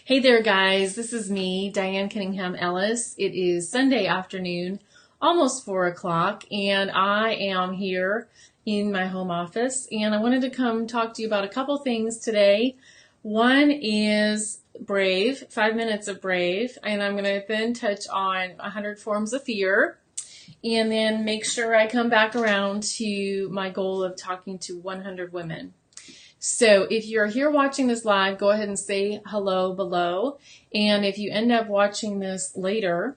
Hey there, guys. This is me, Diane Cunningham Ellis. It is Sunday afternoon, almost 4 o'clock, and I am here in my home office. And I wanted to come talk to you about a couple things today. One is Brave, 5 minutes of Brave, and I'm going to then touch on 100 forms of fear, and then make sure I come back around to my goal of talking to 100 women. So if you're here watching this live, go ahead and say hello below. And if you end up watching this later,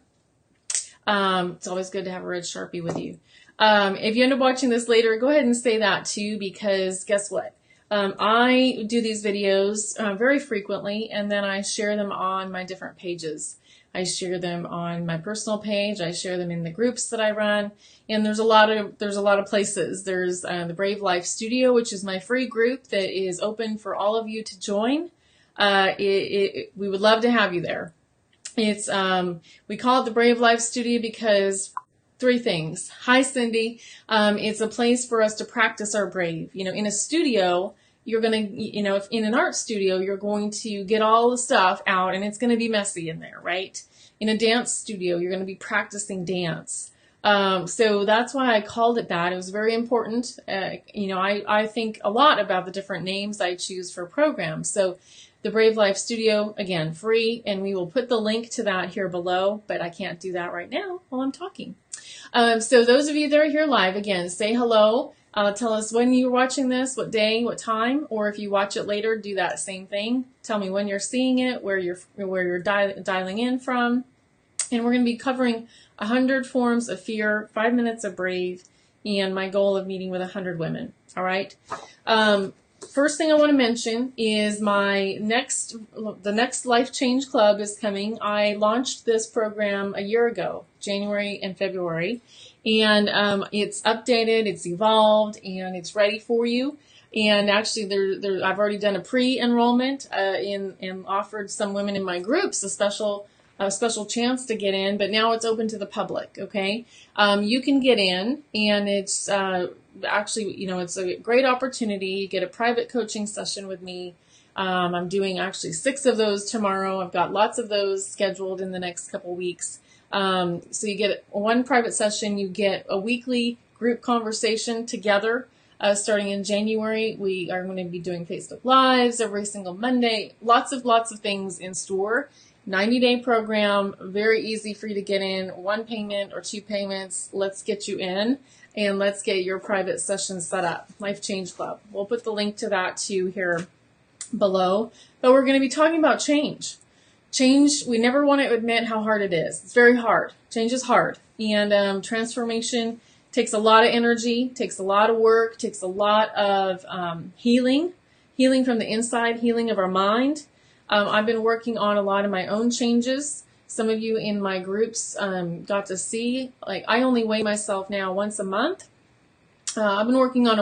it's always good to have a red Sharpie with you. If you end up watching this later, go ahead and say that too, because guess what? I do these videos very frequently, and then I share them on my different pages. I share them on my personal page. I share them in the groups that I run, and there's a lot of places. There's the Brave Life Studio, which is my free group that is open for all of you to join. We would love to have you there. It's we call it the Brave Life Studio because three things. Hi, Cindy. It's a place for us to practice our brave. You know, in a studio, you're going to, if in an art studio, you're going to get all the stuff out and it's going to be messy in there, right? In a dance studio, you're going to be practicing dance. So that's why I called it that. It was very important. I think a lot about the different names I choose for programs. So the Brave Life Studio, again, free, and we will put the link to that here below, but I can't do that right now while I'm talking. So those of you that are here live, again, say hello. Tell us when you're watching this, what day, what time, or if you watch it later, do that same thing. Tell me when you're seeing it, where you're dialing in from. And we're going to be covering 100 forms of fear, 5 minutes of Brave, and my goal of meeting with 100 women. All right. First thing I want to mention is the next Life Change Club is coming. I launched this program a year ago, January and February, and it's updated, it's evolved, and it's ready for you. And actually, I've already done a pre-enrollment and offered some women in my groups a special chance to get in, but now it's open to the public. Okay, you can get in, and it's actually, it's a great opportunity. You get a private coaching session with me. I'm doing actually 6 of those tomorrow. I've got lots of those scheduled in the next couple weeks. So you get one private session. You get a weekly group conversation together. Starting in January, we are going to be doing Facebook Lives every single Monday. Lots of things in store. 90-day program, very easy for you to get in. 1 payment or 2 payments. Let's get you in, and let's get your private session set up. Life Change Club. We'll put the link to that too here below. But we're going to be talking about change. Change, we never want to admit how hard it is. It's very hard. Change is hard. And transformation takes a lot of energy, takes a lot of work, takes a lot of healing from the inside, healing of our mind. I've been working on a lot of my own changes. Some of you in my groups got to see, I only weigh myself now once a month. I've been working on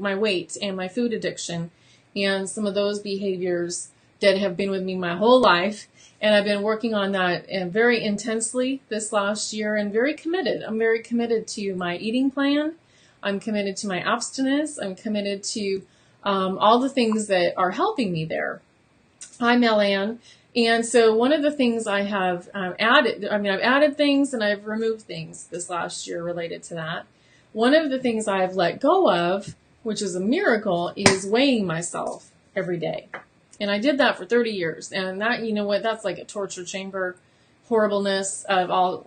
my weight and my food addiction and some of those behaviors that have been with me my whole life. And I've been working on that very intensely this last year and very committed. I'm very committed to my eating plan. I'm committed to my abstinence. I'm committed to all the things that are helping me there. Hi, Melanne. And so one of the things I have I've added things and I've removed things this last year related to that. One of the things I've let go of, which is a miracle, is weighing myself every day. And I did that for 30 years. And that, that's like a torture chamber, horribleness of all,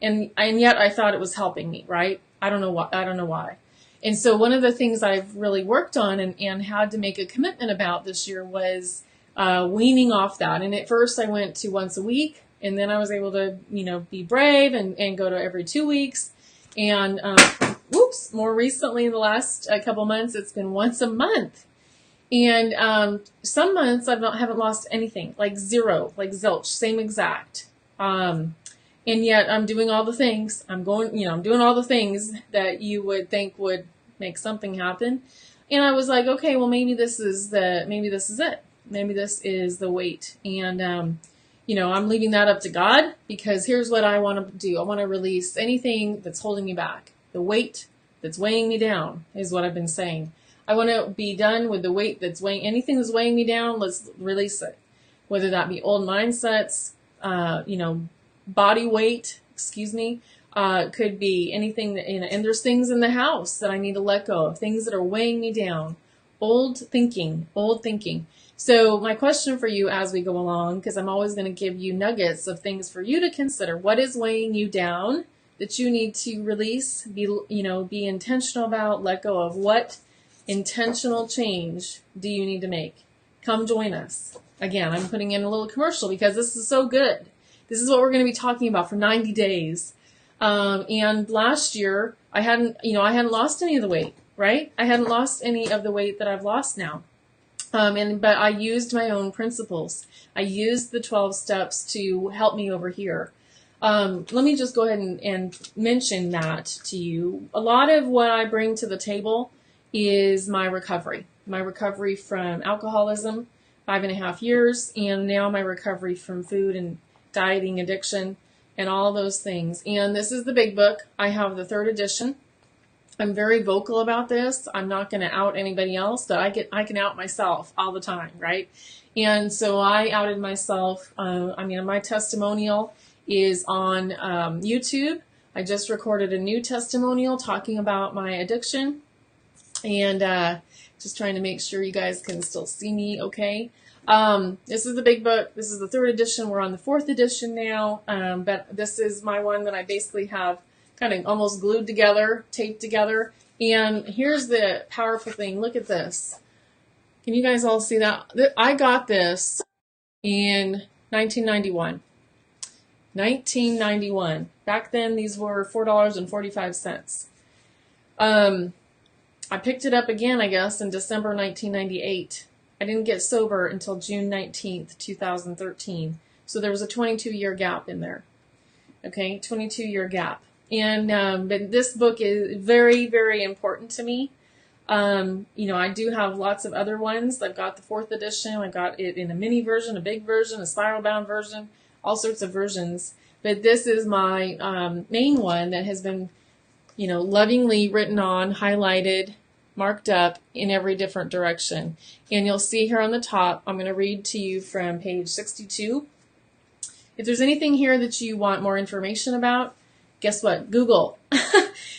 and yet I thought it was helping me, right? I don't know why. And so one of the things I've really worked on and had to make a commitment about this year was weaning off that. And at first I went to once a week, and then I was able to, be brave and go to every 2 weeks. And, more recently in the last couple months, it's been once a month. And some months I haven't lost anything, like zero, like zilch, same exact. And yet I'm doing all the things. I'm doing all the things that you would think would make something happen. And I was like, okay, well, maybe this is it. Maybe this is the weight. And, I'm leaving that up to God, because here's what I want to do. I want to release anything that's holding me back. The weight that's weighing me down is what I've been saying. I want to be done with the weight that's weighing, anything that's weighing me down, let's release it. whether that be old mindsets, body weight, could be anything that, and there's things in the house that I need to let go of, things that are weighing me down, old thinking. So my question for you as we go along, because I'm always going to give you nuggets of things for you to consider. What is weighing you down that you need to release, be intentional about, let go of? What intentional change do you need to make? Come join us. Again, I'm putting in a little commercial because this is so good. This is what we're going to be talking about for 90 days. And last year I hadn't lost any of the weight, right? I hadn't lost any of the weight that I've lost now. But I used my own principles. I used the 12 steps to help me over here. Let me just go ahead and mention that to you. A lot of what I bring to the table is my recovery from alcoholism, 5.5 years, and now my recovery from food and dieting addiction and all those things. And this is the big book. I have the 3rd edition. I'm very vocal about this. I'm not going to out anybody else, but I can out myself all the time, right? And so I outed myself. My testimonial is on YouTube. I just recorded a new testimonial talking about my addiction, and just trying to make sure you guys can still see me okay. This is the big book. This is the 3rd edition. We're on the 4th edition now, but this is my one that I basically have kind of almost glued together, taped together. And here's the powerful thing. Look at this. Can you guys all see that? I got this in 1991. 1991. Back then, these were $4.45. I picked it up again, I guess, in December 1998. I didn't get sober until June 19th, 2013. So there was a 22-year gap in there. Okay, 22-year gap. And but this book is very, very important to me. I do have lots of other ones. I've got the 4th edition. I got it in a mini version, a big version, a spiral bound version, all sorts of versions. But this is my main one that has been, lovingly written on, highlighted, marked up in every different direction. And you'll see here on the top, I'm going to read to you from page 62. If there's anything here that you want more information about, guess what? Google.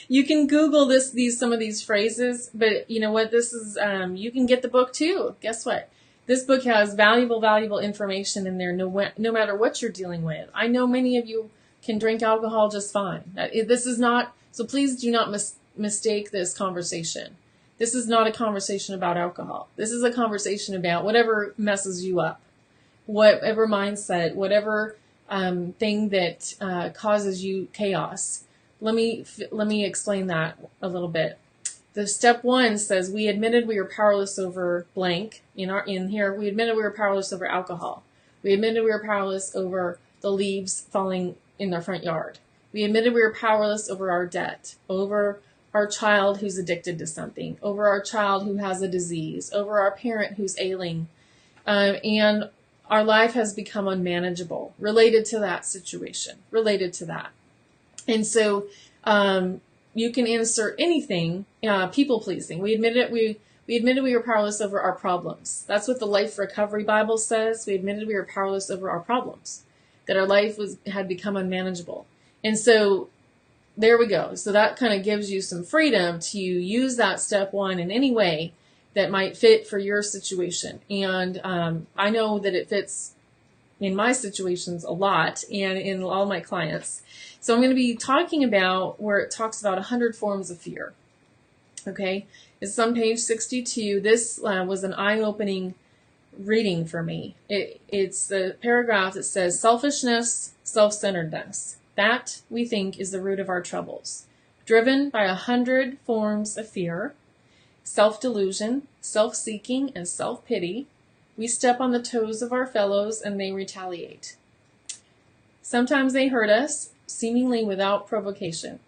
You can Google some of these phrases, but you know what? This is, you can get the book too. Guess what? This book has valuable information in there no matter what you're dealing with. I know many of you can drink alcohol just fine. This is not, so please do not mistake this conversation. This is not a conversation about alcohol. This is a conversation about whatever messes you up, whatever mindset, whatever thing that causes you chaos. Let me explain that a little bit. The step 1 says we admitted we were powerless over blank. In here, we admitted we were powerless over alcohol. We admitted we were powerless over the leaves falling in their front yard. We admitted we were powerless over our debt, over our child who's addicted to something, over our child who has a disease, over our parent who's ailing, and our life has become unmanageable related to that situation, related to that. And so you can insert anything, people pleasing. We admitted we were powerless over our problems. That's what the Life Recovery Bible says. We admitted we were powerless over our problems, that our life had become unmanageable. And so there we go. So that kind of gives you some freedom to use that step 1 in any way that might fit for your situation. And I know that it fits in my situations a lot and in all my clients. So I'm going to be talking about where it talks about 100 forms of fear. Okay, it's on page 62. This was an eye-opening reading for me. It's the paragraph that says, selfishness, self-centeredness. That, we think, is the root of our troubles. Driven by 100 forms of fear, self-delusion, self-seeking, and self-pity, we step on the toes of our fellows and they retaliate. Sometimes they hurt us, seemingly without provocation,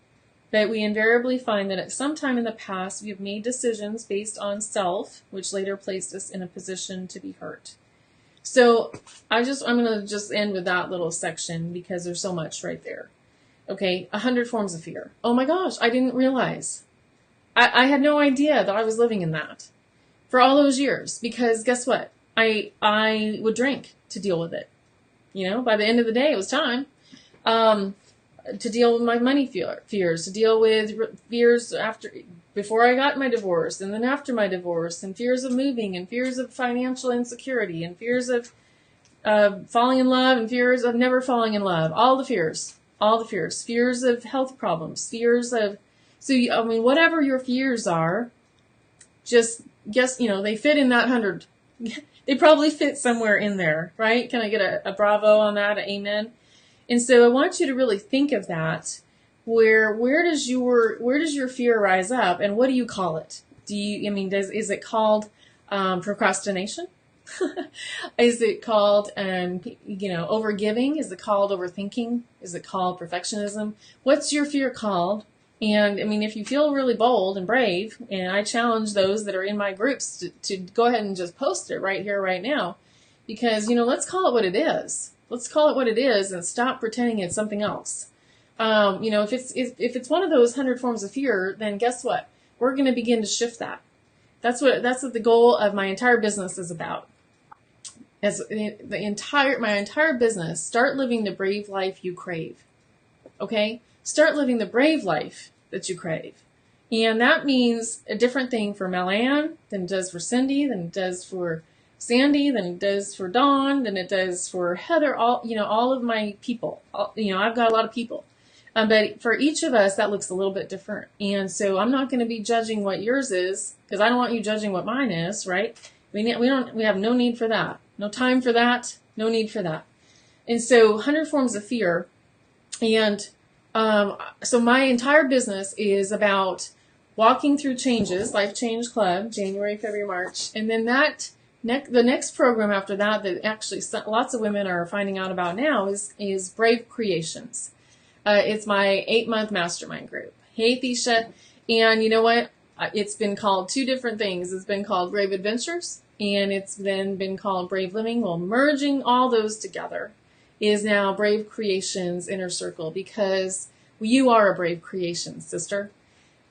but we invariably find that at some time in the past we have made decisions based on self, which later placed us in a position to be hurt. So I'm going to just end with that little section because there's so much right there. Okay, 100 forms of fear. Oh my gosh, I didn't realize. I had no idea that I was living in that for all those years, because guess what? I would drink to deal with it. By the end of the day, it was time to deal with my money fears, to deal with fears before I got my divorce, and then after my divorce, and fears of moving, and fears of financial insecurity, and fears of falling in love, and fears of never falling in love. All the fears, fears of health problems, fears of, whatever your fears are, just guess, they fit in that 100. They probably fit somewhere in there, right? Can I get a bravo on that, an amen? And so I want you to really think of that. Where does your fear rise up, and what do you call it? Is it called procrastination? Is it called overgiving? Is it called overthinking? Is it called perfectionism? What's your fear called? And if you feel really bold and brave, and I challenge those that are in my groups to go ahead and just post it right here, right now, because let's call it what it is. Let's call it what it is and stop pretending it's something else. If it's one of those 100 forms of fear, then guess what? We're going to begin to shift that. That's what the goal of my entire business is about. As my entire business, start living the brave life you crave. Okay? Start living the brave life that you crave. And that means a different thing for Melanne than it does for Cindy, than it does for Sandy, than it does for Dawn, than it does for Heather, all of my people. I've got a lot of people. But for each of us, that looks a little bit different. And so I'm not going to be judging what yours is, because I don't want you judging what mine is, right? We have no need for that. No time for that. No need for that. And so 100 forms of fear. And so my entire business is about walking through changes, Life Change Club, January, February, March. And then the next program after that actually lots of women are finding out about now is Brave Creations. It's my 8-month mastermind group. Hey, Thisha. And you know what? It's been called 2 different things. It's been called Brave Adventures, and it's then been called Brave Living. Well, merging all those together is now Brave Creations Inner Circle, because you are a brave creation, sister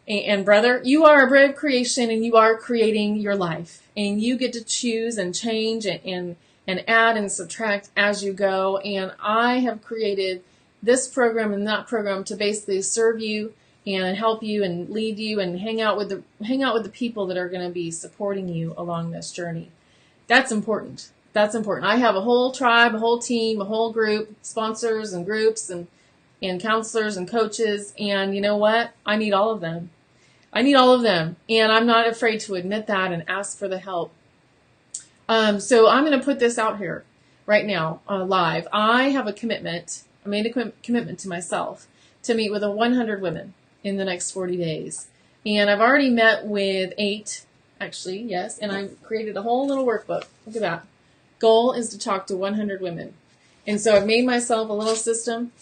and brother. You are a brave creation, and you are creating your life, and you get to choose and change and add and subtract as you go. And I have created this program and that program to basically serve you and help you and lead you and hang out with the people that are going to be supporting you along this journey. That's important. That's important. I have a whole tribe, a whole team, a whole group, sponsors and groups and counselors and coaches. And you know what? I need all of them. And I'm not afraid to admit that and ask for the help. So I'm going to put this out here right now, live. I have a commitment. I made a commitment to myself to meet with 100 women in the next 40 days. And I've already met with 8, actually, yes. And I created a whole little workbook. Look at that. Goal is to talk to 100 women. And so I've made myself a little system.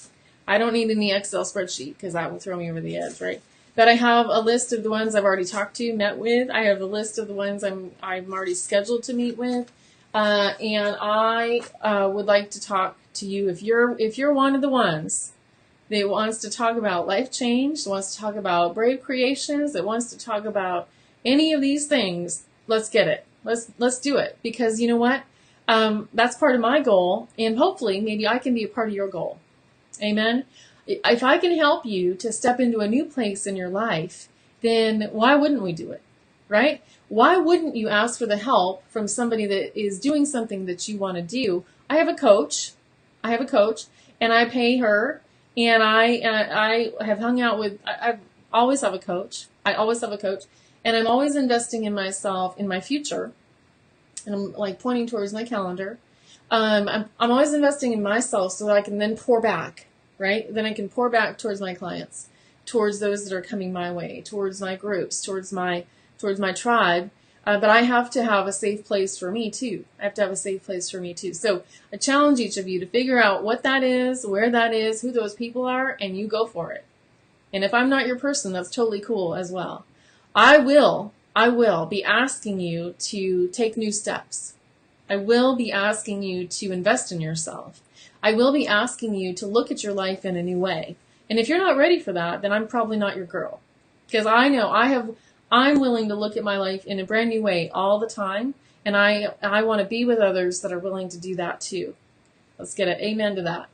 I don't need any Excel spreadsheet, because that will throw me over the edge, right? But I have a list of the ones I've already talked to, met with. I have a list of the ones I'm already scheduled to meet with. And I would like to talk to you if you're one of the ones that wants to talk about life change, that wants to talk about brave creations, that wants to talk about any of these things. Let's get it. Let's do it, because you know what? That's part of my goal, and hopefully maybe I can be a part of your goal. Amen. If I can help you to step into a new place in your life, then why wouldn't we do it? Right? Why wouldn't you ask for the help from somebody that is doing something that you want to do? I have a coach, and I pay her, and I have hung out with, I always have a coach. And I'm always investing in myself, in my future. And I'm like pointing towards my calendar. I'm always investing in myself so that I can then pour back, right? Then I can pour back towards my clients, towards those that are coming my way, towards my groups, towards my tribe. But I have to have a safe place for me too. So I challenge each of you to figure out what that is, where that is, who those people are, and you go for it. And if I'm not your person, that's totally cool as well. I will be asking you to take new steps. I will be asking you to invest in yourself. I will be asking you to look at your life in a new way. And if you're not ready for that, then I'm probably not your girl. Because I know I'm willing to look at my life in a brand new way all the time. And I want to be with others that are willing to do that too. Let's get an amen to that.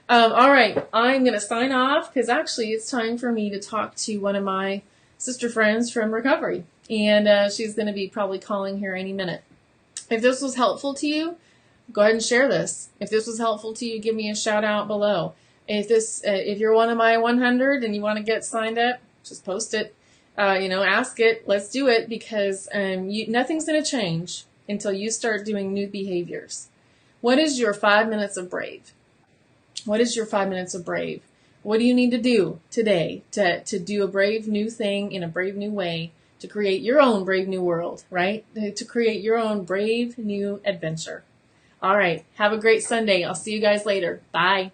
All right, I'm going to sign off because actually it's time for me to talk to one of my sister friends from recovery. And she's going to be probably calling here any minute. If this was helpful to you, go ahead and share this. If this was helpful to you, give me a shout out below. If you're one of my 100 and you want to get signed up, just post it. Ask it. Let's do it because nothing's going to change until you start doing new behaviors. What is your 5 minutes of brave? What is your 5 minutes of brave? What do you need to do today to do a brave new thing in a brave new way to create your own brave new world, right? To create your own brave new adventure. All right. Have a great Sunday. I'll see you guys later. Bye.